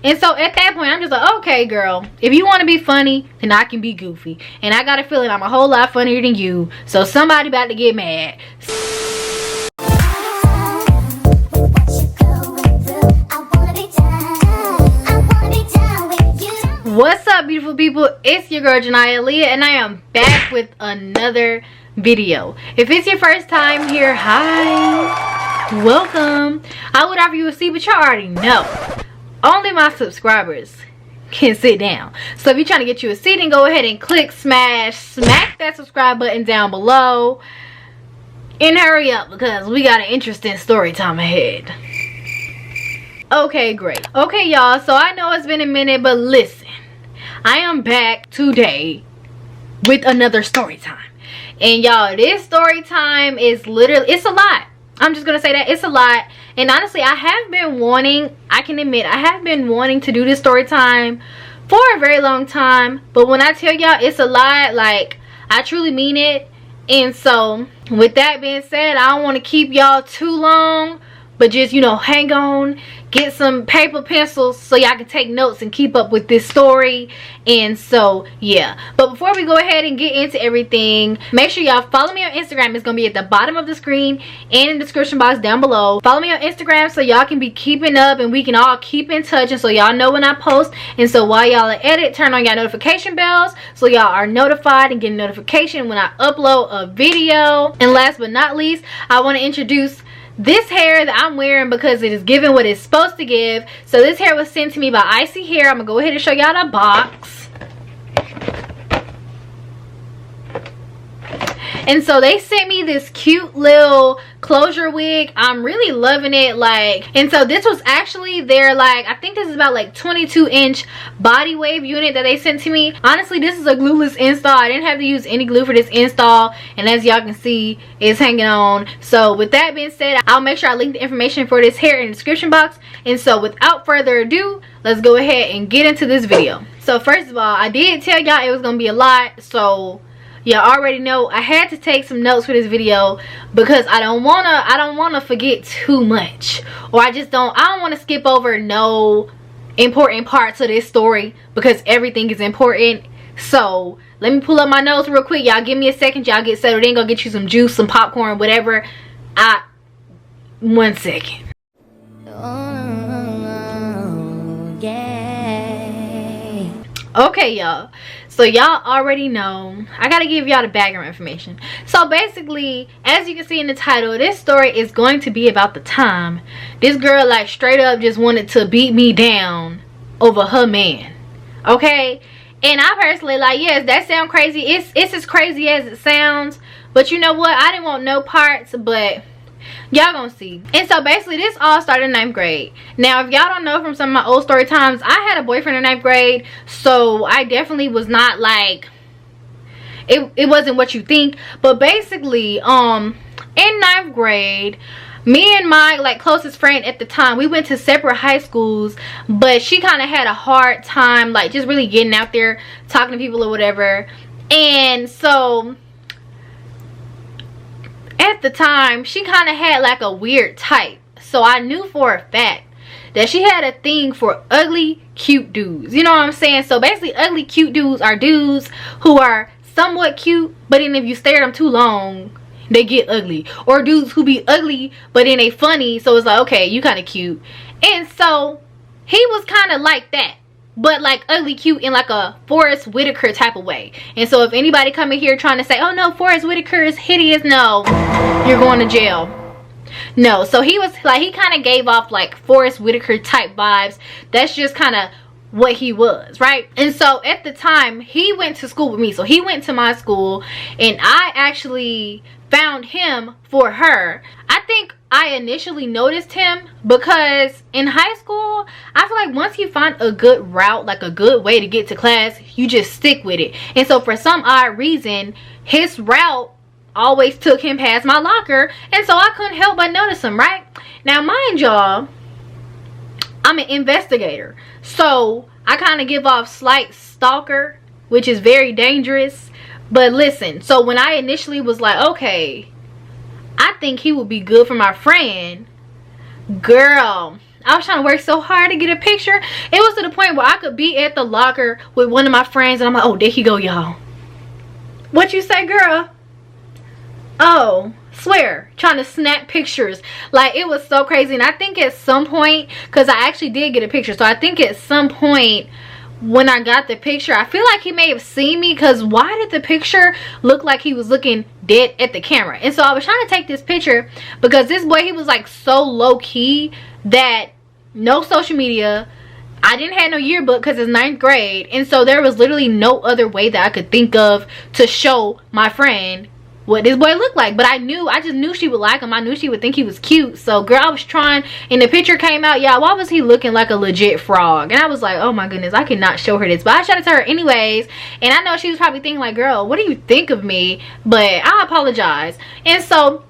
And so at that point, I'm just like, okay, girl, if you want to be funny, then I can be goofy. And I got a feeling I'm a whole lot funnier than you. So somebody about to get mad. What's up, beautiful people? It's your girl Jania Aaliyah, and I am back with another video. If it's your first time here, hi, welcome. I would offer you a seat, but you already know only my subscribers can sit down. So if you're trying to get you a seat, then go ahead and click, smack that subscribe button down below, and hurry up because we got an interesting story time ahead. Okay, great. Okay, y'all, so I know it's been a minute, but listen, I am back today with another story time. And y'all, this story time is literally, it's a lot. I'm just gonna say that it's a lot. And honestly, I have been wanting, I can admit, I have been wanting to do this story time for a very long time. But when I tell y'all it's a lot, like, I truly mean it. And so with that being said, I don't want to keep y'all too long, but just, you know, hang on, get some paper, pencils, so y'all can take notes and keep up with this story. And so, yeah. But before we go ahead and get into everything, make sure y'all follow me on Instagram. It's going to be at the bottom of the screen and in the description box down below. Follow me on Instagram so y'all can be keeping up and we can all keep in touch. And so y'all know when I post. And so while y'all are at it, turn on y'all notification bells so y'all are notified and get a notification when I upload a video. And last but not least, I want to introduce this hair that I'm wearing because it is giving what it's supposed to give. So this hair was sent to me by ISEE Hair. I'm gonna go ahead and show y'all the box. And so they sent me this cute little closure wig. I'm really loving it. Like, and so this was actually their, like, I think this is about like 22-inch body wave unit that they sent to me. Honestly, this is a glueless install. I didn't have to use any glue for this install, and as y'all can see, it's hanging on. So with that being said, I'll make sure I link the information for this hair in the description box. And so without further ado, let's go ahead and get into this video. So first of all, I did tell y'all it was gonna be a lot, so y'all already know I had to take some notes for this video because I don't wanna forget too much, or I don't want to skip over no important parts of this story because everything is important. So let me pull up my notes real quick. Y'all give me a second. Y'all get settled in. Go get you some juice, some popcorn, whatever. 1 second. Okay, y'all, so y'all already know I gotta give y'all the background information. So basically, as you can see in the title, this story is going to be about the time this girl, like, straight up just wanted to beat me down over her man. Okay, and I personally, like, yes, that sounds crazy. It's as crazy as it sounds, but you know what, I didn't want no parts, but y'all gonna see. And so basically this all started in 9th grade. Now if y'all don't know from some of my old story times, I had a boyfriend in 9th grade, so I definitely was not like, it wasn't what you think. But basically in 9th grade, me and my, like, closest friend at the time, we went to separate high schools, but she kind of had a hard time, like, just really getting out there talking to people or whatever. And so at the time, she kind of had like a weird type. So I knew for a fact that she had a thing for ugly, cute dudes. You know what I'm saying? So basically, ugly, cute dudes are dudes who are somewhat cute, but then if you stare at them too long, they get ugly. Or dudes who be ugly, but then they funny, so it's like, okay, you kind of cute. And so he was kind of like that, but like ugly cute in like a Forrest Whitaker type of way. And so if anybody come in here trying to say, oh no, Forrest Whitaker is hideous, no, you're going to jail. No, so he was like, he kind of gave off like Forrest Whitaker type vibes. That's just kind of what he was, right? And so at the time, he went to school with me. So he went to my school, and I actually found him for her. I think I initially noticed him because in high school, I feel like once you find a good route, like a good way to get to class, you just stick with it. And so for some odd reason, his route always took him past my locker, and so I couldn't help but notice him, right? Now mind y'all, I'm an investigator, so I kind of give off slight stalker, which is very dangerous. But listen, so when I initially was like, okay, I think he would be good for my friend, girl, I was trying to work so hard to get a picture. It was to the point where I could be at the locker with one of my friends and I'm like, oh, there he go, y'all. What you say, girl? Oh, swear, trying to snap pictures. Like, it was so crazy. And I think at some point, because I actually did get a picture, so I think at some point when I got the picture, I feel like he may have seen me, because why did the picture look like he was looking dead at the camera? And so I was trying to take this picture because this boy, he was like so low-key that no social media, I didn't have no yearbook because it's 9th grade, and so there was literally no other way that I could think of to show my friend what this boy looked like. But I just knew she would like him. I knew she would think he was cute. So girl, I was trying, and the picture came out, y'all. Why was he looking like a legit frog? And I was like, oh my goodness, I cannot show her this, but I showed it to her anyways. And I know she was probably thinking like, girl, what do you think of me? But I apologize. And so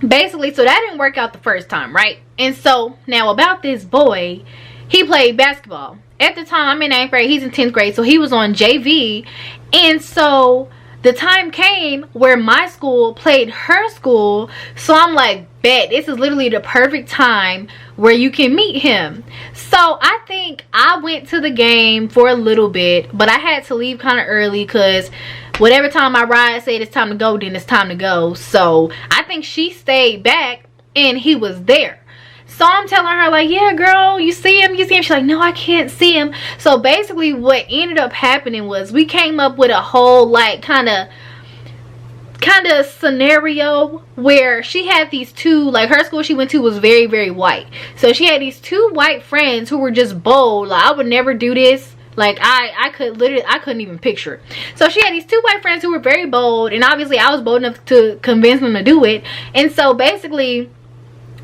basically, so that didn't work out the first time, right? And so now about this boy, he played basketball at the time. I'm in 9th grade, he's in 10th grade, so he was on JV. And so the time came where my school played her school, so I'm like, bet, this is literally the perfect time where you can meet him. So I think I went to the game for a little bit, but I had to leave kind of early because whatever time my ride said it's time to go, then it's time to go. So I think she stayed back and he was there. So I'm telling her like, yeah girl, you see him, you see him? She's like, no, I can't see him. So basically what ended up happening was we came up with a whole like kind of scenario where she had these two, like her school she went to was very, very white. So she had these two white friends who were just bold. Like, I would never do this. Like I couldn't even picture it. So she had these two white friends who were very bold, and obviously I was bold enough to convince them to do it. And so basically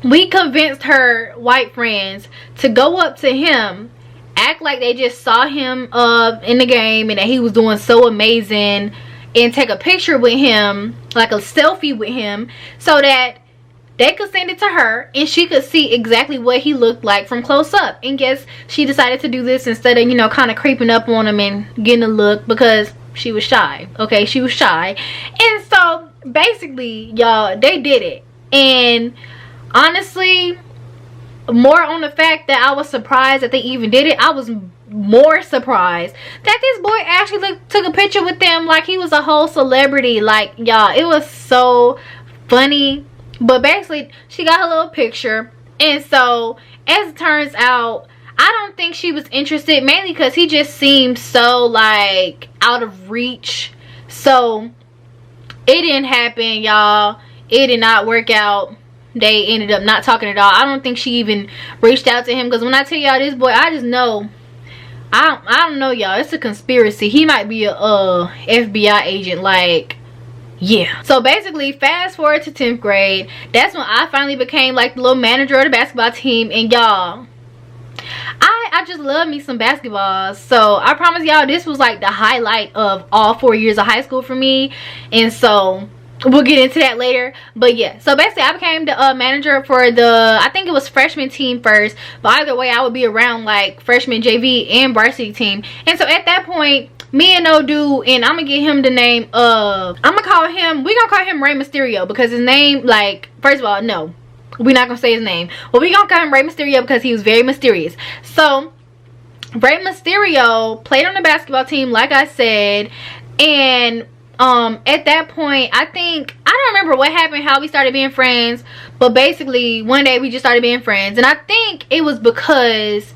we convinced her white friends to go up to him, act like they just saw him in the game and that he was doing so amazing, and take a picture with him, like a selfie with him, so that they could send it to her and she could see exactly what he looked like from close up. And guess she decided to do this instead of, you know, kind of creeping up on him and getting a look, because she was shy. Okay, she was shy. And so basically, y'all, they did it. And honestly, more on the fact that I was surprised that they even did it, I was more surprised that this boy actually took a picture with them like he was a whole celebrity. Like, y'all, it was so funny. But basically she got her little picture, and so as it turns out, I don't think she was interested, mainly because he just seemed so like out of reach. So it didn't happen, y'all. It did not work out. They ended up not talking at all. I don't think she even reached out to him, because when I tell y'all this boy, I just know, I don't know, y'all, it's a conspiracy. He might be a FBI agent, like, yeah. So basically, fast forward to 10th grade, that's when I finally became like the little manager of the basketball team. And y'all, I just love me some basketball. So I promise y'all, this was like the highlight of all 4 years of high school for me. And so we'll get into that later. But yeah, so basically I became the manager for the, I think it was freshman team first, but either way I would be around like freshman, JV, and varsity team. And so at that point, me and no dude, and I'm gonna get him the name of, we're gonna call him Rey Mysterio, because his name, like, first of all, no, we're not gonna say his name, but we're gonna call him Rey Mysterio because he was very mysterious. So Rey Mysterio played on the basketball team, like I said. And at that point, I don't remember what happened, how we started being friends, but basically one day we just started being friends. And I think it was because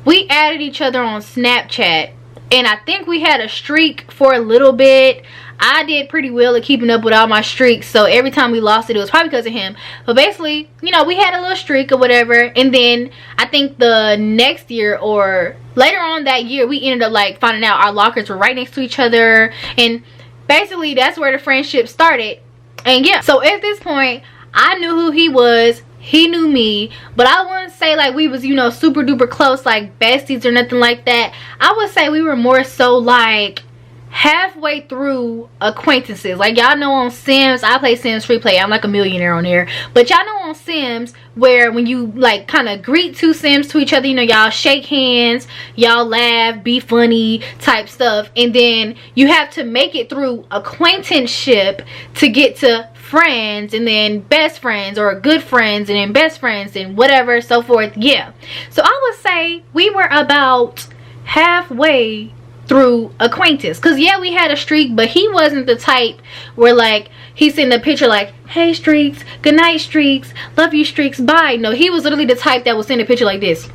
we added each other on Snapchat, and I think we had a streak for a little bit. I did pretty well at keeping up with all my streaks, so every time we lost it was probably because of him. But basically, you know, we had a little streak or whatever. And then I think the next year or later on that year, we ended up like finding out our lockers were right next to each other, and basically that's where the friendship started. And yeah, so at this point I knew who he was, he knew me, but I wouldn't say like we was, you know, super duper close like besties or nothing like that. I would say we were more so like halfway through acquaintances. Like, y'all know on Sims, I play Sims free play, I'm like a millionaire on there, but y'all know on Sims where when you like kind of greet two Sims to each other, you know, y'all shake hands, y'all laugh, be funny type stuff, and then you have to make it through acquaintanceship to get to friends and then best friends, or good friends and then best friends and whatever, so forth. Yeah, so I would say we were about halfway through acquaintance, because yeah, we had a streak, but he wasn't the type where like he sent a picture like, hey Streaks, good night Streaks, love you Streaks, bye. No, he was literally the type that would send a picture like this,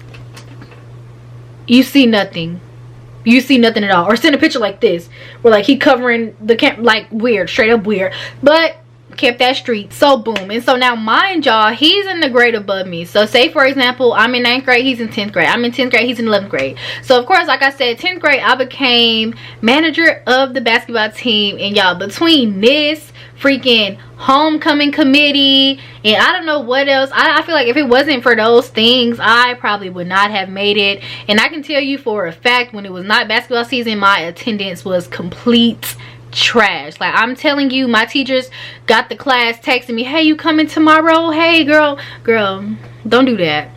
you see nothing, you see nothing at all, or send a picture like this where like he covering the camera, like weird, straight up weird, but kept that streak. So boom. And so now mind y'all, he's in the grade above me. So say for example, I'm in 9th grade, he's in 10th grade, I'm in 10th grade, he's in 11th grade. So of course, like I said, 10th grade I became manager of the basketball team. And y'all, between this freaking homecoming committee and I don't know what else, I feel like if it wasn't for those things, I probably would not have made it. And I can tell you for a fact, when it was not basketball season, my attendance was complete trash. Like I'm telling you, my teachers got the class texting me, hey, you coming tomorrow? Hey girl, don't do that,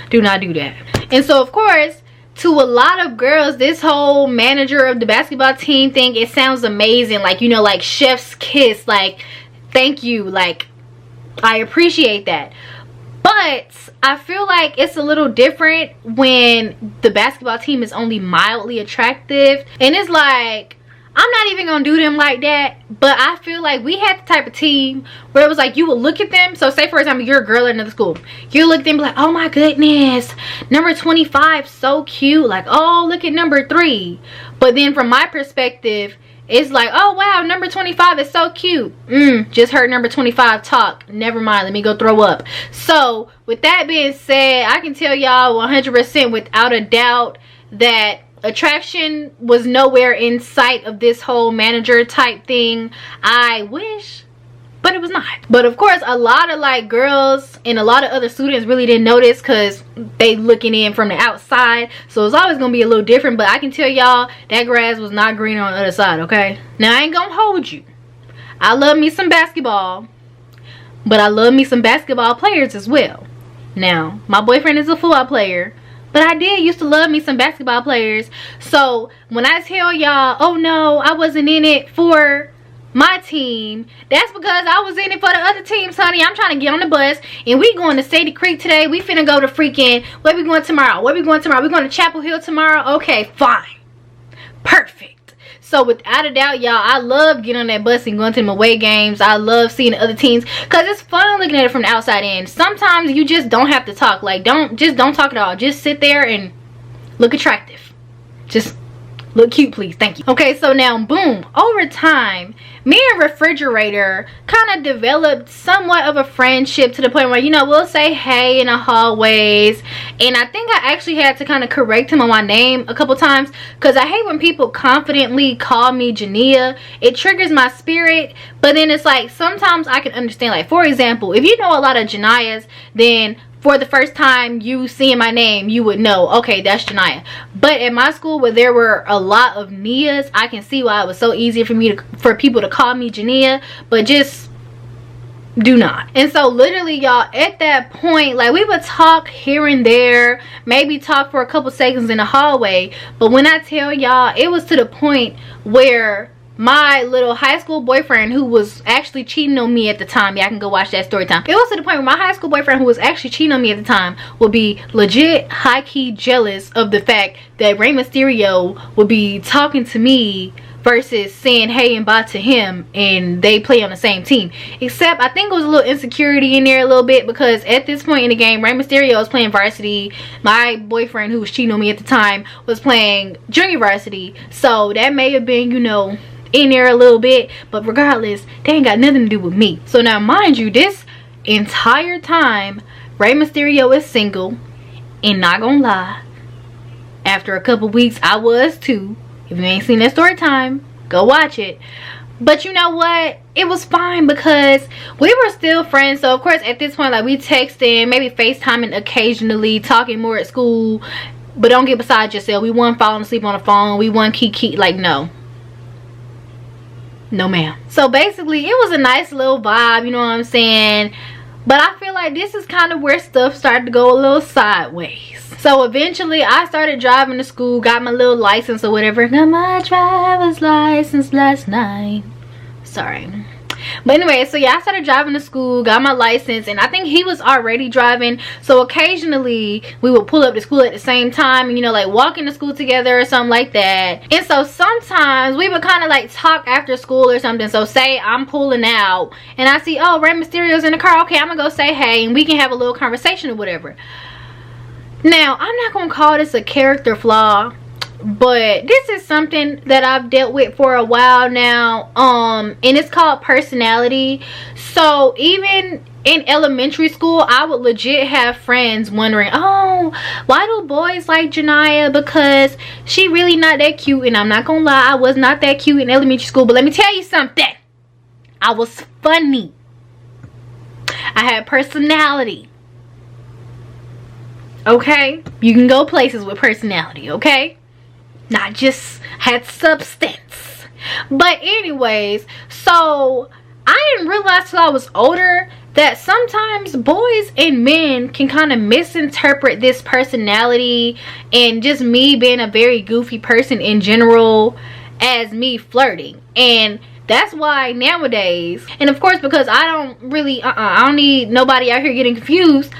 do not do that. And so of course, to a lot of girls, this whole manager of the basketball team thing, it sounds amazing, like, you know, like chef's kiss, like thank you, like I appreciate that. But I feel like it's a little different when the basketball team is only mildly attractive, and it's like, I'm not even gonna do them like that, but I feel like we had the type of team where it was like you would look at them. So say for example, you're a girl at another school, you look at them and be like, oh my goodness, number 25 so cute, like oh look at number 3. But then from my perspective, it's like, oh wow, number 25 is so cute. Just heard number 25 talk, never mind, let me go throw up. So with that being said, I can tell y'all 100% without a doubt that attraction was nowhere in sight of this whole manager type thing. I wish, but it was not. But of course, a lot of like girls and a lot of other students really didn't notice because they looking in from the outside, so it's always gonna be a little different. But I can tell y'all that grass was not greener on the other side. Okay, now I ain't gonna hold you, I love me some basketball, but I love me some basketball players as well. Now my boyfriend is a football player, but I did used to love me some basketball players. So when I tell y'all, oh no, I wasn't in it for my team, that's because I was in it for the other teams, honey. I'm trying to get on the bus and we going to Sadie Creek today. We finna go to freaking, where we going tomorrow? Where we going tomorrow? We going to Chapel Hill tomorrow? Okay, fine. Perfect. So without a doubt, y'all, I love getting on that bus and going to them away games. I love seeing the other teams because it's fun looking at it from the outside in. Sometimes you just don't have to talk. Like, don't talk at all. Just sit there and look attractive. Just look cute, please. Thank you. Okay, so now, boom. Over time, me and Refrigerator kind of developed somewhat of a friendship to the point where, you know, we'll say hey in the hallways. And I think I actually had to kind of correct him on my name a couple times because I hate when people confidently call me Jania. It triggers my spirit. But then it's like, sometimes I can understand. Like, for example, if you know a lot of Janias, then for the first time you seeing my name, you would know, okay, that's Jania. But at my school where there were a lot of Nias, I can see why it was so easy for people to call me Jania, but just do not. And so literally, y'all, at that point, like, we would talk here and there, maybe talk for a couple seconds in the hallway. But when I tell y'all, it was to the point where my little high school boyfriend, who was actually cheating on me at the time, yeah, I can go watch that story time. It was to the point where my high school boyfriend, who was actually cheating on me at the time, would be legit high-key jealous of the fact that Rey Mysterio would be talking to me versus saying hey and bye to him, and they play on the same team. Except I think it was a little insecurity in there a little bit, because at this point in the game, Rey Mysterio was playing varsity. My boyfriend, who was cheating on me at the time, was playing junior varsity. So that may have been, you know, in there a little bit, but regardless, they ain't got nothing to do with me. So now mind you, this entire time Rey Mysterio is single, and not gonna lie, after a couple weeks I was too. If you ain't seen that story time, go watch it. But you know what, it was fine because we were still friends. So of course at this point, like, we texting, maybe FaceTiming occasionally, talking more at school, but don't get beside yourself. We weren't falling asleep on the phone, we weren't kiki, like, no ma'am. So basically it was a nice little vibe, you know what I'm saying? But I feel like this is kind of where stuff started to go a little sideways. So eventually I started driving to school, got my little license or whatever. Got my driver's license last night. Sorry. But anyway, so yeah, I started driving to school, got my license, and I think he was already driving. So occasionally we would pull up to school at the same time and, you know, like walking to school together or something like that. And so sometimes we would kind of like talk after school or something. So say I'm pulling out and I see, oh, Rey Mysterio's in the car. Okay, I'm gonna go say hey and we can have a little conversation or whatever. Now, I'm not gonna call this a character flaw, but this is something that I've dealt with for a while now, and it's called personality. So even in elementary school, I would legit have friends wondering, oh, why do boys like Jania? Because she really not that cute. And I'm not gonna lie, I was not that cute in elementary school, but let me tell you something, I was funny, I had personality. Okay, you can go places with personality, okay? Not just had substance. But anyways, so I didn't realize till I was older that sometimes boys and men can kind of misinterpret this personality and just me being a very goofy person in general as me flirting. And that's why nowadays, and of course because I don't really I don't need nobody out here getting confused,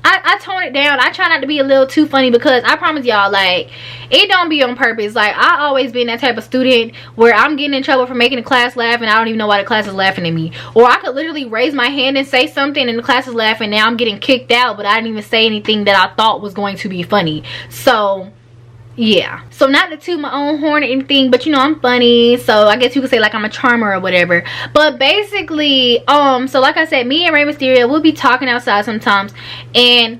I tone it down. I try not to be a little too funny, because I promise y'all, like, it don't be on purpose. Like, I always been that type of student where I'm getting in trouble for making the class laugh and I don't even know why the class is laughing at me. Or I could literally raise my hand and say something and the class is laughing. Now I'm getting kicked out, but I didn't even say anything that I thought was going to be funny. So yeah, so not to toot my own horn or anything, but you know, I'm funny, so I guess you could say like I'm a charmer or whatever. But basically, so like I said, me and Rey Mysterio, we'll be talking outside sometimes, and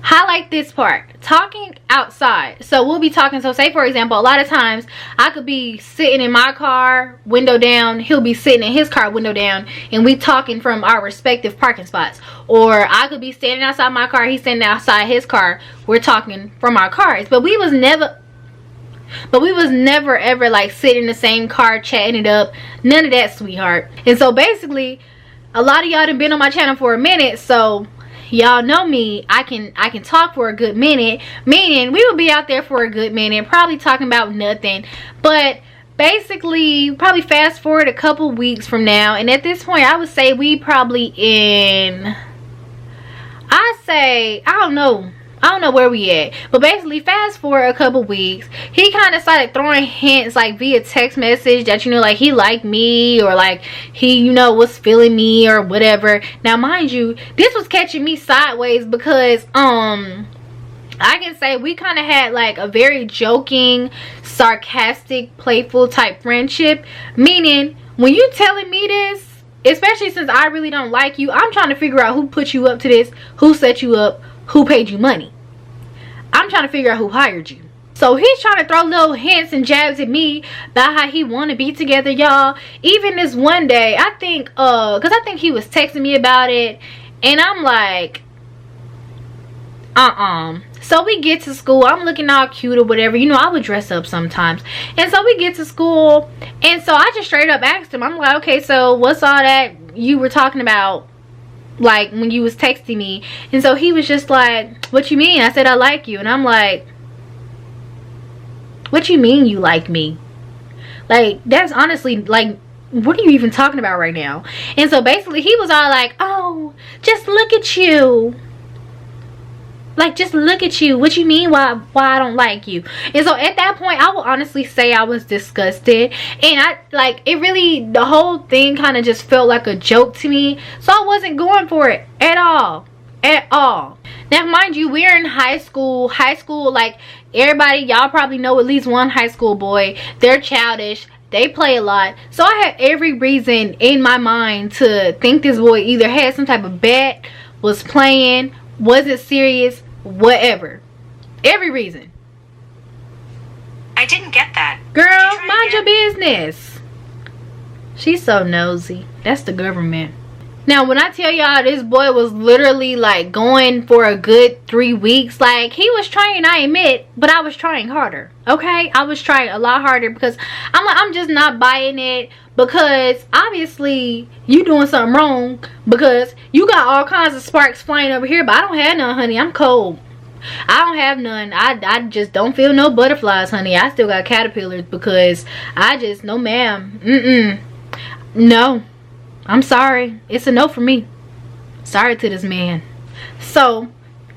highlight this part, talking outside. So we'll be talking, so say for example, a lot of times I could be sitting in my car, window down, he'll be sitting in his car, window down, and we talking from our respective parking spots. Or I could be standing outside my car, he's standing outside his car, we're talking from our cars. But we was never ever like sitting in the same car chatting it up, none of that, sweetheart. And so basically, a lot of y'all done been on my channel for a minute, so y'all know me, I can talk for a good minute, meaning we will be out there for a good minute, probably talking about nothing. But basically, probably fast forward a couple weeks from now, and at this point I would say we probably in, I don't know where we at, but basically fast forward a couple weeks, he kind of started throwing hints like via text message that, you know, like he liked me, or like he, you know, was feeling me or whatever. Now mind you, this was catching me sideways, because I can say we kind of had like a very joking, sarcastic, playful type friendship, meaning when you telling me this, especially since I really don't like you, I'm trying to figure out who put you up to this, who set you up, who paid you money. I'm trying to figure out who hired you. So he's trying to throw little hints and jabs at me about how he want to be together, y'all. Even this one day, I think because I think he was texting me about it, and I'm like, so we get to school, I'm looking all cute or whatever, you know, I would dress up sometimes. And so we get to school, and so I just straight up asked him, I'm like, okay, so what's all that you were talking about, like when you was texting me? And so he was just like, what you mean? I said I like you. And I'm like, what you mean you like me? Like, that's honestly, like, what are you even talking about right now? And so basically he was all like, oh, just look at you, like, just look at you, what you mean why I don't like you? And so at that point I will honestly say I was disgusted, and I like it really, the whole thing kind of just felt like a joke to me, so I wasn't going for it at all. Now mind you, we're in high school, like everybody, y'all probably know at least one high school boy. They're childish, they play a lot, so I had every reason in my mind to think this boy either had some type of bet, was playing, wasn't serious, whatever. Every reason. I didn't get that. Girl, mind your business. She's so nosy. That's the government. Now when I tell y'all this boy was literally like going for a good 3 weeks, like he was trying, I admit, but I was trying harder. Okay, I was trying a lot harder, because I'm just not buying it, because obviously you doing something wrong, because you got all kinds of sparks flying over here, but I don't have none, honey. I'm cold. I don't have none. I just don't feel no butterflies, honey. I still got caterpillars because I just, no ma'am. No. I'm sorry. It's a no for me. Sorry to this man. So,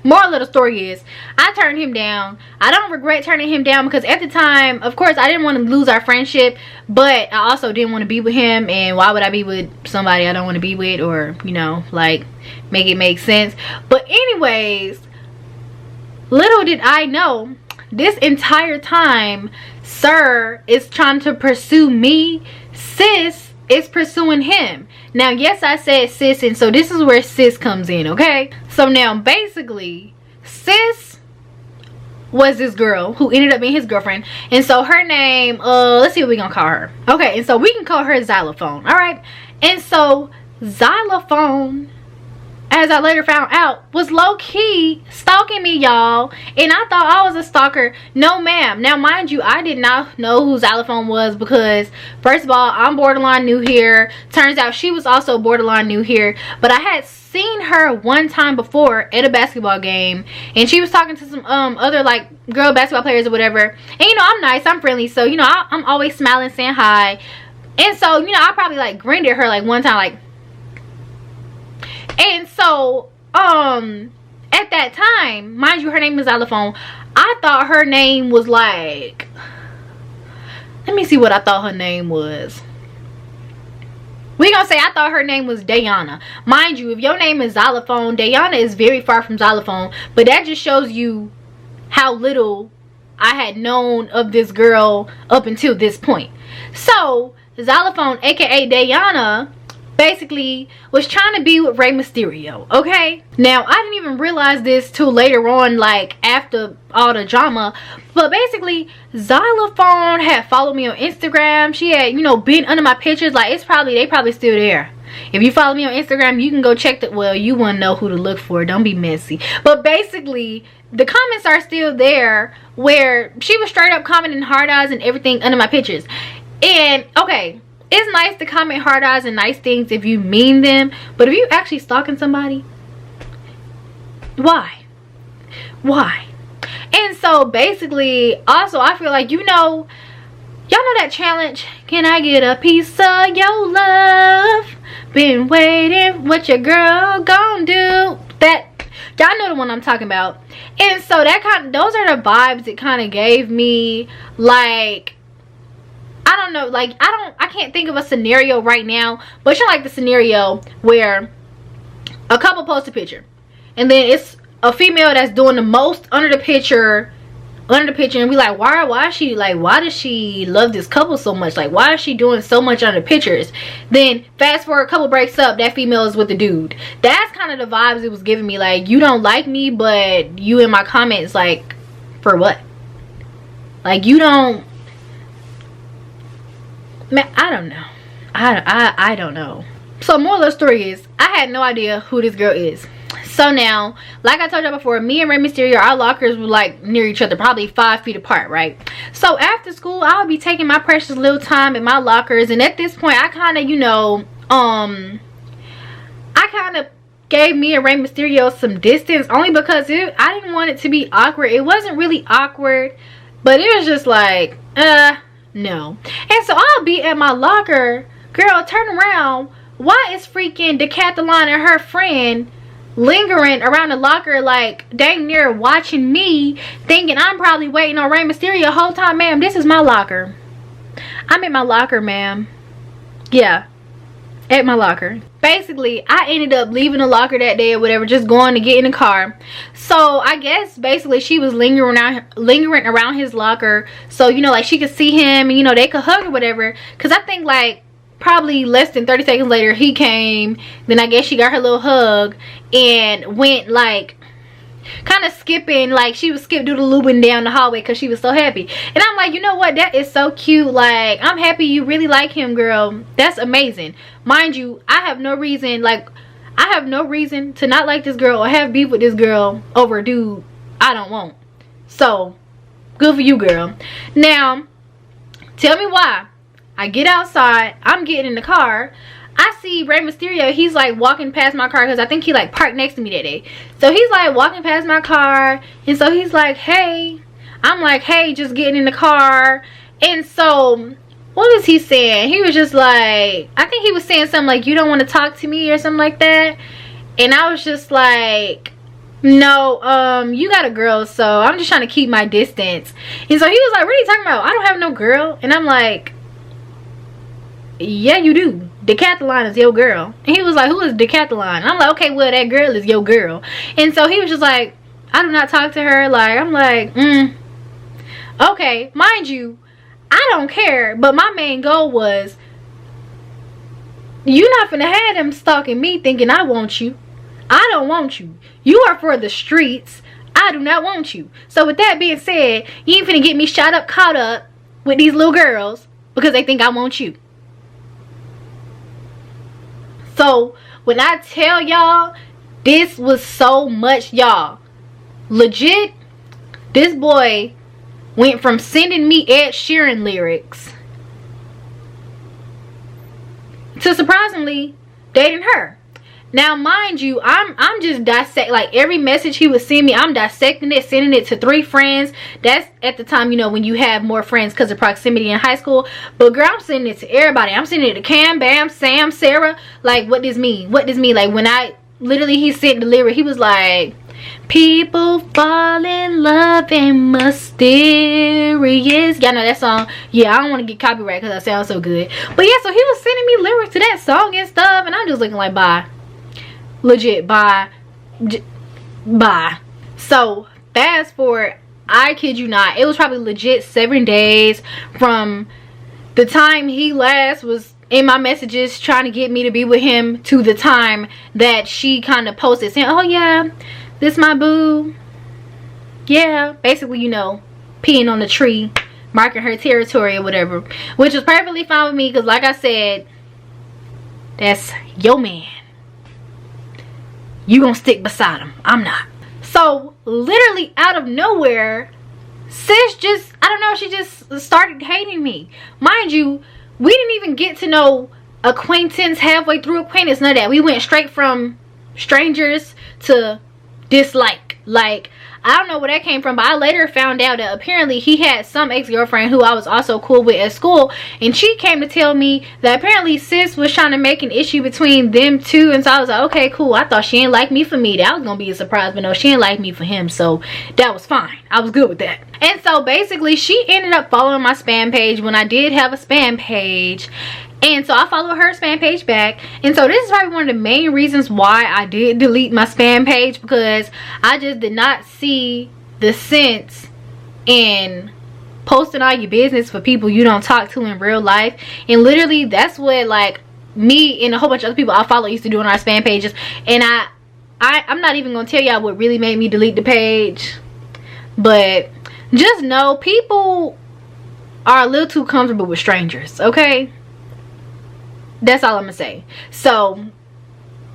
moral of the story is, I turned him down. I don't regret turning him down because at the time, of course, I didn't want to lose our friendship, but I also didn't want to be with him, and why would I be with somebody I don't want to be with, or, you know, like, make it make sense. But anyways, little did I know, this entire time, sir is trying to pursue me. Sis is pursuing him. Now, yes, I said sis, and so this is where sis comes in, okay? So now, basically, sis was this girl who ended up being his girlfriend, and so her name, let's see what we're gonna call her. Okay, and so we can call her Xylophone, all right? And so Xylophone, as I later found out, was low-key stalking me, y'all. And I thought I was a stalker. No, ma'am. Now, mind you, I did not know who Xylophone was because, first of all, I'm borderline new here. Turns out she was also borderline new here. But I had seen her one time before at a basketball game. And she was talking to some other, like, girl basketball players or whatever. And, you know, I'm nice. I'm friendly. So, you know, I'm always smiling, saying hi. And so, you know, I probably, like, grinned at her, like, one time, like, and so, at that time, mind you, her name is Xylophone. I thought her name was like, let me see what I thought her name was. We gonna say I thought her name was Diana. Mind you, if your name is Xylophone, Diana is very far from Xylophone. But that just shows you how little I had known of this girl up until this point. So, Xylophone, aka Diana, basically was trying to be with Rey Mysterio, okay? Now, I didn't even realize this till later on, like after all the drama, but basically Xylophone had followed me on Instagram. She had, you know, been under my pictures. Like, it's probably, they probably still there. If you follow me on Instagram, you can go check that. Well, you wouldn't know who to look for, don't be messy. But basically, the comments are still there where she was straight up commenting hard eyes and everything under my pictures. And okay, it's nice to comment hard eyes and nice things if you mean them, but if you actually stalking somebody, why? And so basically, also, I feel like, you know, y'all know that challenge, can I get a piece of your love, been waiting, what your girl gonna do? That, y'all know the one I'm talking about. And so that those are the vibes it kind of gave me. Like, I don't know, like, I can't think of a scenario right now, but you're like the scenario where a couple post a picture and then it's a female that's doing the most under the picture, and we like, why is she, like, why does she love this couple so much? Like, why is she doing so much under the pictures? Then fast forward, a couple breaks up, that female is with the dude. That's kind of the vibes it was giving me. Like, you don't like me, but you in my comments, like, for what? Like, you don't, man, I don't know. I don't know. So moral of the story is, I had no idea who this girl is. So now, like I told y'all before, me and Rey Mysterio, our lockers were like near each other, probably 5 feet apart, right? So after school, I would be taking my precious little time in my lockers, and at this point, I kind of, you know, I kind of gave me and Rey Mysterio some distance, only because I didn't want it to be awkward. It wasn't really awkward, but it was just like, no. And so I'll be at my locker, girl, turn around, why is freaking Decathlon and her friend lingering around the locker, like dang near watching me, thinking I'm probably waiting on Rey Mysterio the whole time? Ma'am, this is my locker. I'm in my locker, ma'am. Yeah, at my locker. Basically, I ended up leaving the locker that day or whatever, just going to get in the car. So I guess basically she was lingering around his locker, so, you know, like, she could see him and, you know, they could hug or whatever. Because I think like probably less than 30 seconds later he came, then I guess she got her little hug and went like kind of skipping, like she was skip doodle looping down the hallway because she was so happy. And I'm like, you know what, that is so cute. Like, I'm happy you really like him, girl. That's amazing. Mind you, I have no reason, like, I have no reason to not like this girl or have beef with this girl over a dude I don't want. So good for you, girl. Now tell me why I get outside, I'm getting in the car, I see Rey Mysterio, he's like walking past my car because I think he like parked next to me that day. So he's like walking past my car, and so he's like, hey. I'm like, hey, just getting in the car. And so what was he saying? He was just like, I think he was saying something like, you don't want to talk to me or something like that. And I was just like, no, you got a girl, so I'm just trying to keep my distance. And so he was like, what are you talking about? I don't have no girl. And I'm like, yeah, you do. Decathlon is your girl. And he was like, who is Decathlon? And I'm like, okay, well, that girl is your girl. And so he was just like, I do not talk to her. Like, I'm like, okay, mind you, I don't care. But my main goal was, you're not finna have them stalking me thinking I want you. I don't want you. You are for the streets. I do not want you. So with that being said, you ain't finna get me shot up, caught up with these little girls because they think I want you. So when I tell y'all, this was so much, y'all. Legit, this boy went from sending me Ed Sheeran lyrics to surprisingly dating her. Now mind you, I'm just dissecting, like every message he would send me, I'm dissecting it, sending it to 3 friends. That's at the time, you know, when you have more friends because of proximity in high school. But girl, I'm sending it to everybody. I'm sending it to Cam, Bam, Sam, Sarah. Like, what does mean? What does mean? Like, when I literally, he sent the lyric, he was like, people fall in love and mysterious. Y'all know that song? Yeah, I don't want to get copyright because I sound so good. But yeah, so he was sending me lyrics to that song and stuff, and I'm just looking like, bye. Legit, bye. Bye. So fast forward, I kid you not, it was probably legit 7 days from the time he last was in my messages trying to get me to be with him to the time that she kind of posted saying, oh yeah, this my boo. Yeah, basically, you know, peeing on the tree, marking her territory or whatever, which was perfectly fine with me because like I said, that's your man. You gonna stick beside him. I'm not. So literally out of nowhere, sis just, I don't know, she just started hating me. Mind you, we didn't even get to know acquaintance halfway through acquaintance. None of that. We went straight from strangers to dislike. Like, I don't know where that came from, but I later found out that apparently he had some ex-girlfriend who I was also cool with at school, and she came to tell me that apparently sis was trying to make an issue between them two. And so I was like, okay, cool. I thought she didn't like me for me. That was gonna be a surprise, but no, she didn't like me for him, so that was fine. I was good with that. And so basically she ended up following my spam page when I did have a spam page. And so I followed her spam page back. And so this is probably one of the main reasons why I did delete my spam page, because I just did not see the sense in posting all your business for people you don't talk to in real life. And literally that's what like me and a whole bunch of other people I follow used to do on our spam pages. And I'm not even gonna tell y'all what really made me delete the page, but just know people are a little too comfortable with strangers, okay? That's all I'm gonna say. So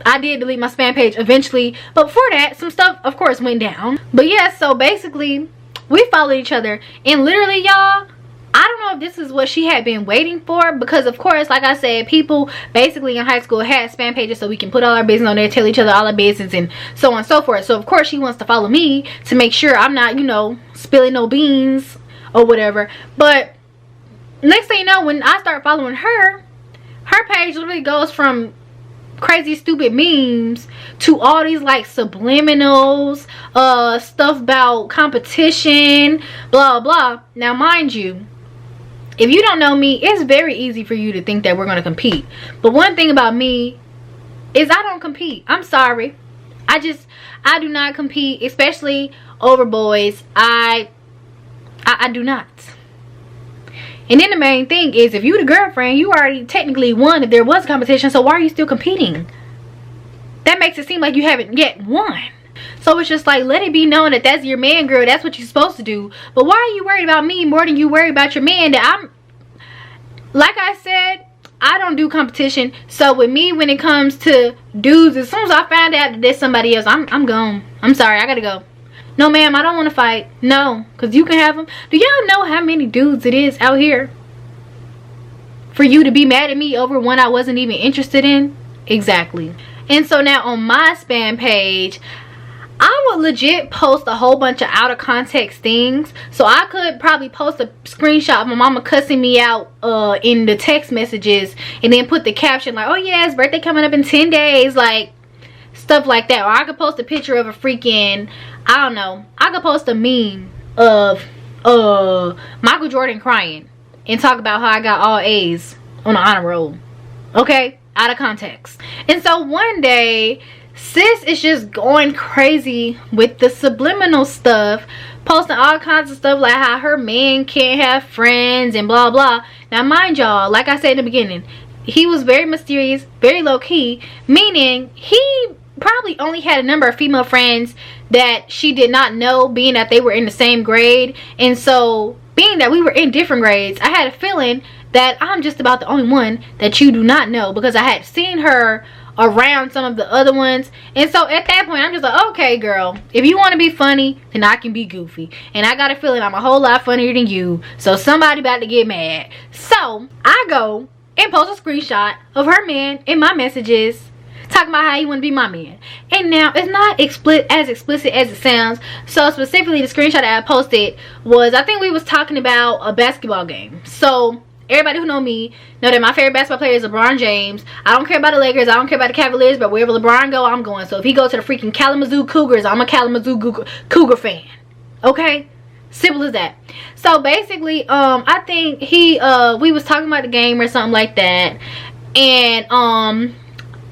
I did delete my spam page eventually, but before that some stuff of course went down. But yeah, so basically we followed each other, and literally y'all, I don't know if this is what she had been waiting for, because of course, like I said, people basically in high school had spam pages so we can put all our business on there, tell each other all our business and so on and so forth. So of course she wants to follow me to make sure I'm not, you know, spilling no beans or whatever. But next thing you know, when I start following her page literally goes from crazy stupid memes to all these like subliminals, stuff about competition, blah blah. Now mind you, if you don't know me, it's very easy for you to think that we're going to compete. But one thing about me is I don't compete. I'm sorry. I do not compete, especially over boys. I do not. And then the main thing is, if you the girlfriend, you already technically won if there was competition, so why are you still competing? That makes it seem like you haven't yet won. So it's just like, let it be known that that's your man, girl. That's what you're supposed to do. But why are you worried about me more than you worry about your man? That I'm, like I said, I don't do competition. So with me, when it comes to dudes, as soon as I find out that there's somebody else, I'm gone. I'm sorry, I gotta go. No ma'am, I don't want to fight. No, because you can have them. Do y'all know how many dudes it is out here? for you to be mad at me over one I wasn't even interested in? Exactly. And so now on my spam page, I would legit post a whole bunch of out of context things. So I could probably post a screenshot of my mama cussing me out in the text messages, and then put the caption like, oh yeah, his birthday coming up in 10 days, like stuff like that. Or I could post a picture of a freaking, I don't know, I could post a meme of Michael Jordan crying and talk about how I got all A's on the honor roll. Okay, out of context. And so one day, sis is just going crazy with the subliminal stuff, posting all kinds of stuff like how her man can't have friends and blah blah. Now mind y'all, like I said in the beginning, he was very mysterious, very low-key, meaning he probably only had a number of female friends that she did not know, being that they were in the same grade. And so being that we were in different grades, I had a feeling that I'm just about the only one that you do not know, because I had seen her around some of the other ones. And so at that point I'm just like, okay girl, if you want to be funny, then I can be goofy, and I got a feeling I'm a whole lot funnier than you, so somebody about to get mad. So I go and post a screenshot of her man in my messages, talking about how he want to be my man. And now it's not as explicit as it sounds. So specifically the screenshot that I posted was, I think we was talking about a basketball game. So everybody who know me know that my favorite basketball player is LeBron James. I don't care about the Lakers, I don't care about the Cavaliers, but wherever LeBron go, I'm going. So if he goes to the freaking Kalamazoo Cougars, I'm a Kalamazoo Cougar fan. Okay, simple as that. So basically I think we was talking about the game or something like that, and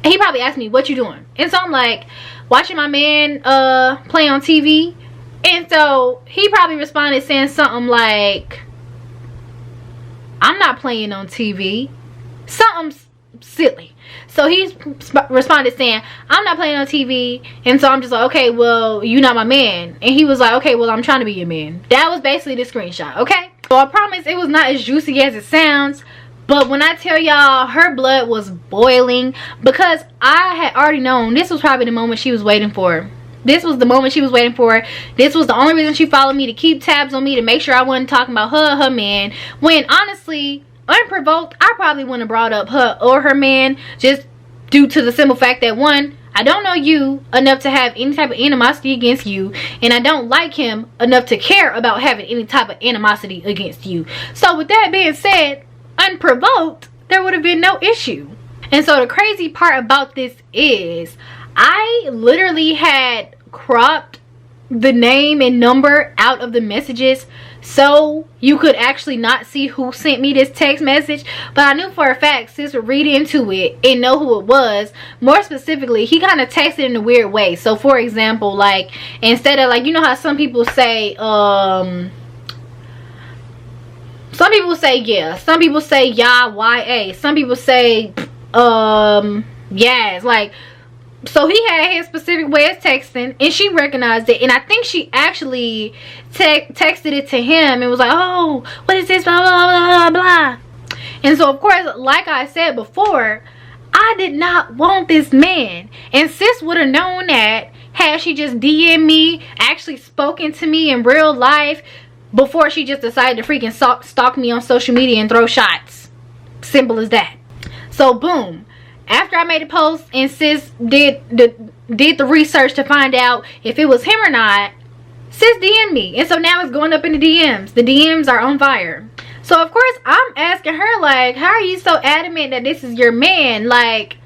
he probably asked me, what you doing? And so I'm like, watching my man play on TV. And so he probably responded saying something like, I'm not playing on TV. Something silly. So he responded saying, I'm not playing on TV. And so I'm just like, okay, well, you not my man. And he was like, okay, well, I'm trying to be your man. That was basically the screenshot, okay? So I promise it was not as juicy as it sounds. But when I tell y'all, her blood was boiling, because I had already known this was probably the moment she was waiting for. This was the moment she was waiting for. This was the only reason she followed me, to keep tabs on me, to make sure I wasn't talking about her man. When honestly, unprovoked, I probably wouldn't have brought up her or her man, just due to the simple fact that, one, I don't know you enough to have any type of animosity against you, and I don't like him enough to care about having any type of animosity against you. So with that being said, unprovoked, there would have been no issue. And so the crazy part about this is, I literally had cropped the name and number out of the messages so you could actually not see who sent me this text message. But I knew for a fact sis would read into it and know who it was. More specifically, he kind of texted in a weird way. So for example, like, instead of, like, you know how some people say yeah, some people say ya, some people say yes, like, so he had his specific way of texting, and she recognized it, and I think she actually texted it to him and was like, oh, what is this, blah blah blah blah blah. And so of course, like I said before, I did not want this man, and sis would have known that had she just DM'd me, actually spoken to me in real life, before she just decided to freaking stalk me on social media and throw shots. Simple as that. So boom, after I made a post and sis did the research to find out if it was him or not, sis DM'd me, and so now it's going up in the DMs. The DMs are on fire. So of course I'm asking her, like, how are you so adamant that this is your man? Like,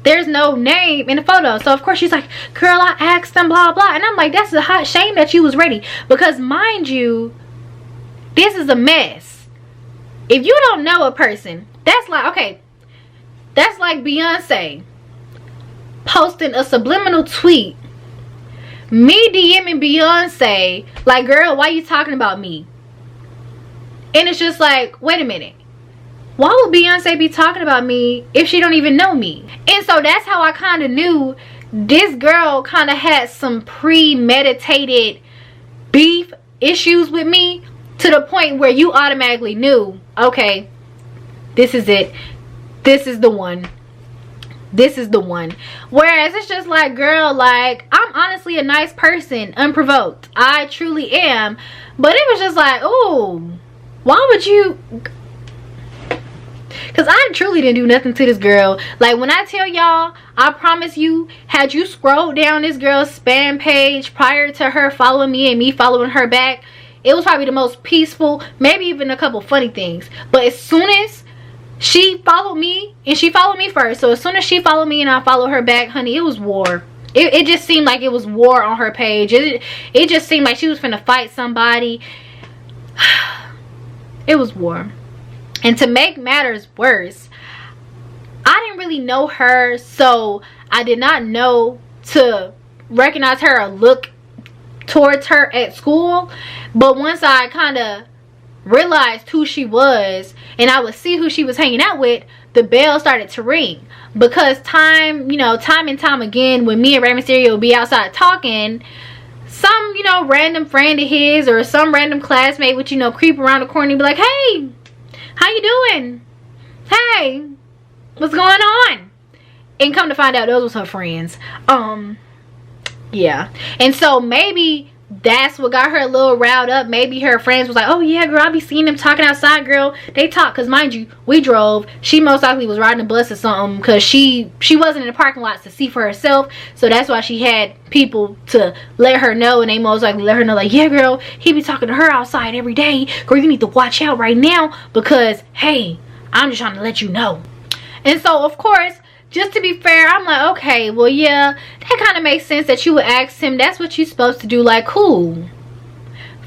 there's no name in the photo. So of course she's like, girl, I asked them, blah blah. And I'm like, that's a hot shame that you was ready, because mind you, this is a mess. If you don't know a person, that's like, okay, that's like Beyonce posting a subliminal tweet, me DMing Beyonce like, girl, why you talking about me? And it's just like, wait a minute, why would Beyonce be talking about me if she don't even know me? And so that's how I kind of knew this girl kind of had some premeditated beef issues with me, to the point where you automatically knew, okay, this is it, this is the one, this is the one. Whereas it's just like, girl, like, I'm honestly a nice person, unprovoked, I truly am. But it was just like, oh, why would you? Because Because I truly didn't do nothing to this girl. Like, when I tell y'all, I promise you, had you scrolled down this girl's spam page prior to her following me and me following her back, it was probably the most peaceful, maybe even a couple funny things. But as soon as she followed me, and she followed me first, so as soon as she followed me and I followed her back, honey, it was war. It just seemed like it was war on her page. It just seemed like she was finna fight somebody. It was war. And to make matters worse, I didn't really know her, so I did not know to recognize her or look towards her at school. But once I kind of realized who she was and I would see who she was hanging out with, the bell started to ring. Because time and time again, when me and Rey Mysterio would be outside talking, some random friend of his or some random classmate would creep around the corner and be like, hey, how you doing? Hey, what's going on? And come to find out, those was her friends. Yeah. And so maybe that's what got her a little riled up. Maybe her friends was like, oh yeah, girl, I be seeing them talking outside, girl. They talk, because mind you, we drove. She most likely was riding a bus or something, because she wasn't in the parking lot to see for herself. So that's why she had people to let her know, and they most likely let her know, like, yeah, girl, he be talking to her outside every day. Girl, you need to watch out right now, because, hey, I'm just trying to let you know. And so, of course, just to be fair, I'm like, okay, well, yeah, that kind of makes sense that you would ask him. That's what you're supposed to do. Like, cool,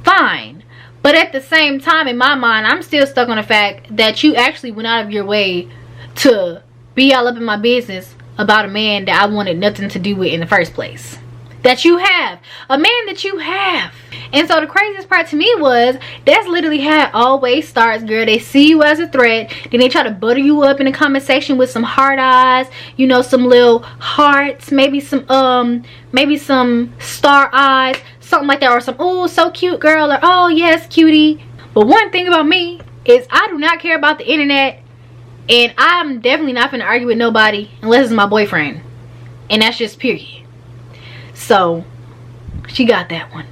fine. But at the same time, in my mind, I'm still stuck on the fact that you actually went out of your way to be all up in my business about a man that I wanted nothing to do with in the first place. That you have. A man that you have. And so the craziest part to me was, that's literally how it always starts, girl. They see you as a threat, then they try to butter you up in the comment section with some hard eyes, some little hearts, maybe some star eyes, something like that, or some, oh, so cute, girl, or oh yes, cutie. But one thing about me is I do not care about the internet, and I'm definitely not gonna argue with nobody unless it's my boyfriend, and that's just period. So she got that one.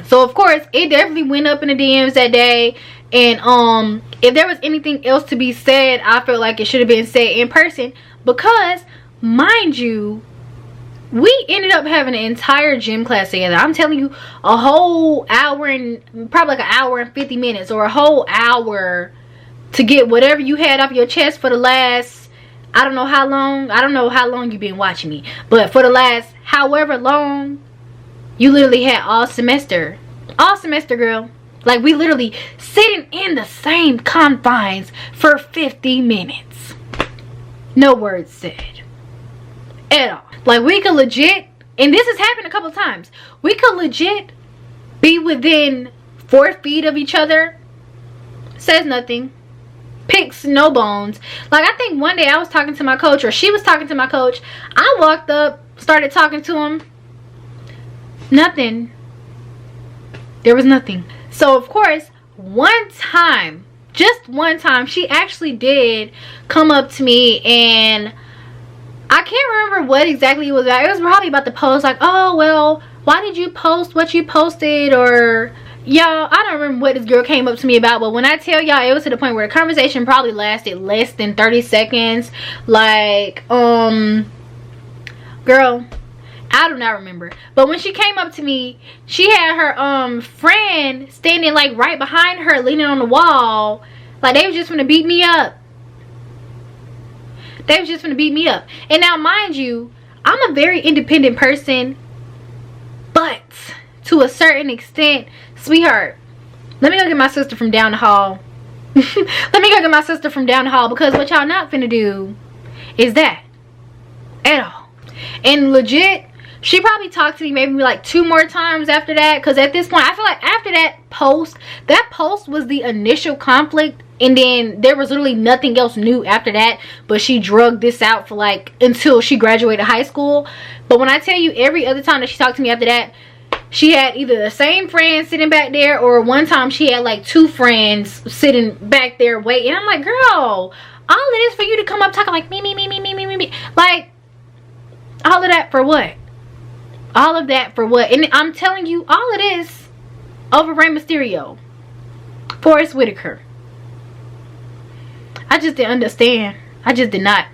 So of course it definitely went up in the DMs that day, and if there was anything else to be said, I felt like it should have been said in person, because mind you, we ended up having an entire gym class together. I'm telling you, a whole hour, and probably like an hour and 50 minutes, or a whole hour to get whatever you had off your chest for the last, I don't know how long you've been watching me, but for the last however long, you literally had all semester, girl. Like, we literally sitting in the same confines for 50 minutes. No words said at all. Like, we could legit, and this has happened a couple times, we could legit be within 4 feet of each other, says nothing, picks no bones. Like, I think one day I was talking to my coach, or she was talking to my coach. I walked up, started talking to him. Nothing. There was nothing. So of course, one time, just one time, she actually did come up to me, and I can't remember what exactly it was about. It was probably about the post, like, oh well, why did you post what you posted, or y'all, I don't remember what this girl came up to me about. But when I tell y'all, it was to the point where the conversation probably lasted less than 30 seconds. Like, girl, I do not remember. But when she came up to me, she had her friend standing like right behind her, leaning on the wall, like they was just gonna beat me up. They was just gonna beat me up. And now mind you, I'm a very independent person, but to a certain extent, sweetheart, let me go get my sister from down the hall. Let me go get my sister from down the hall, because what y'all not finna do is that at all. And legit, she probably talked to me maybe like 2 more times after that, because at this point, I feel like after that post was the initial conflict, and then there was literally nothing else new after that. But she drugged this out for like until she graduated high school. But when I tell you, every other time that she talked to me after that, she had either the same friend sitting back there, or one time she had like 2 friends sitting back there waiting. I'm like, girl, all of this for you to come up talking like me, like, all of that for what? All of that for what? And I'm telling you, all of this over Rey Mysterio, Forrest Whitaker. I just didn't understand. I just did not.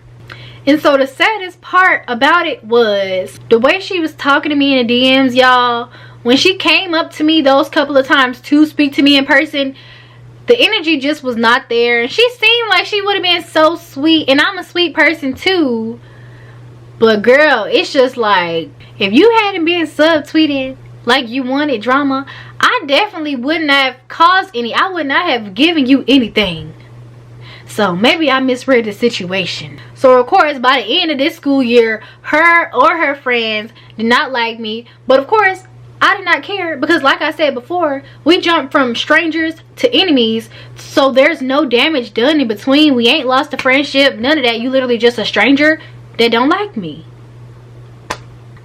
And so the saddest part about it was the way she was talking to me in the DMs, y'all. When she came up to me those couple of times to speak to me in person, the energy just was not there. And she seemed like she would have been so sweet, and I'm a sweet person too. But girl, it's just like, if you hadn't been subtweeting like you wanted drama, I definitely wouldn't have caused any. I would not have given you anything. So maybe I misread the situation. So of course, by the end of this school year, her or her friends did not like me. But of course, I did not care, because like I said before, we jumped from strangers to enemies. So there's no damage done in between. We ain't lost a friendship, none of that. You literally just a stranger that don't like me.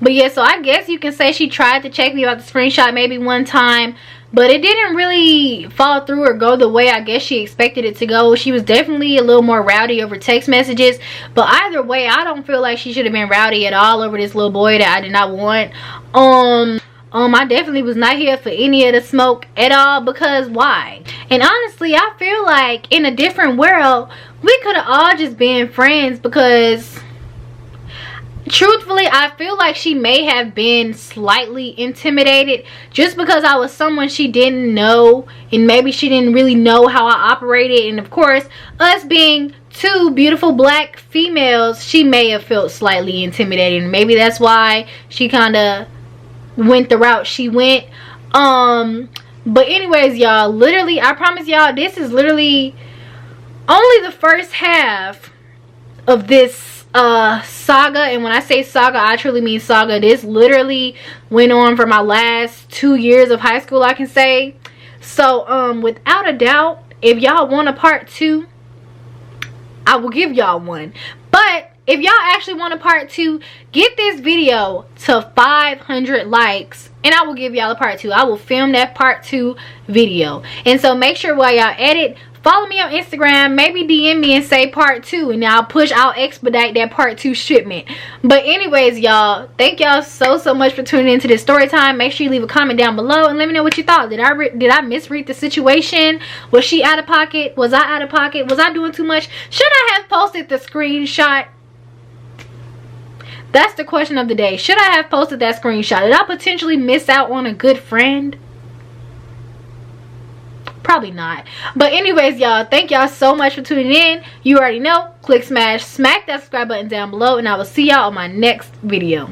But yeah, so I guess you can say she tried to check me about the screenshot maybe one time, but it didn't really fall through or go the way I guess she expected it to go. She was definitely a little more rowdy over text messages. But either way, I don't feel like she should have been rowdy at all over this little boy that I did not want. I definitely was not here for any of the smoke at all, because why? And honestly, I feel like in a different world, we could have all just been friends, because truthfully, I feel like she may have been slightly intimidated just because I was someone she didn't know, and maybe she didn't really know how I operated. And of course, us being two beautiful black females, she may have felt slightly intimidated, and maybe that's why she kind of went the route she went. But anyways, y'all, literally, I promise y'all, this is literally only the first half of this saga. And when I say saga, I truly mean saga. This literally went on for my last 2 years of high school, I can say. So without a doubt, if y'all want a part 2, I will give y'all one. But if y'all actually want a part 2, get this video to 500 likes and I will give y'all a part 2. I will film that part 2 video. And so make sure while y'all edit, follow me on Instagram, maybe DM me and say part 2, and I'll expedite that part 2 shipment. But anyways, y'all, thank y'all so much for tuning into this story time. Make sure you leave a comment down below and let me know what you thought. Did I misread the situation? Was she out of pocket? Was I out of pocket? Was I doing too much? Should I have posted the screenshot? That's the question of the day. Should I have posted that screenshot? Did I potentially miss out on a good friend? Probably not. But anyways, y'all, thank y'all so much for tuning in. You already know, click, smack that subscribe button down below, and I will see y'all on my next video.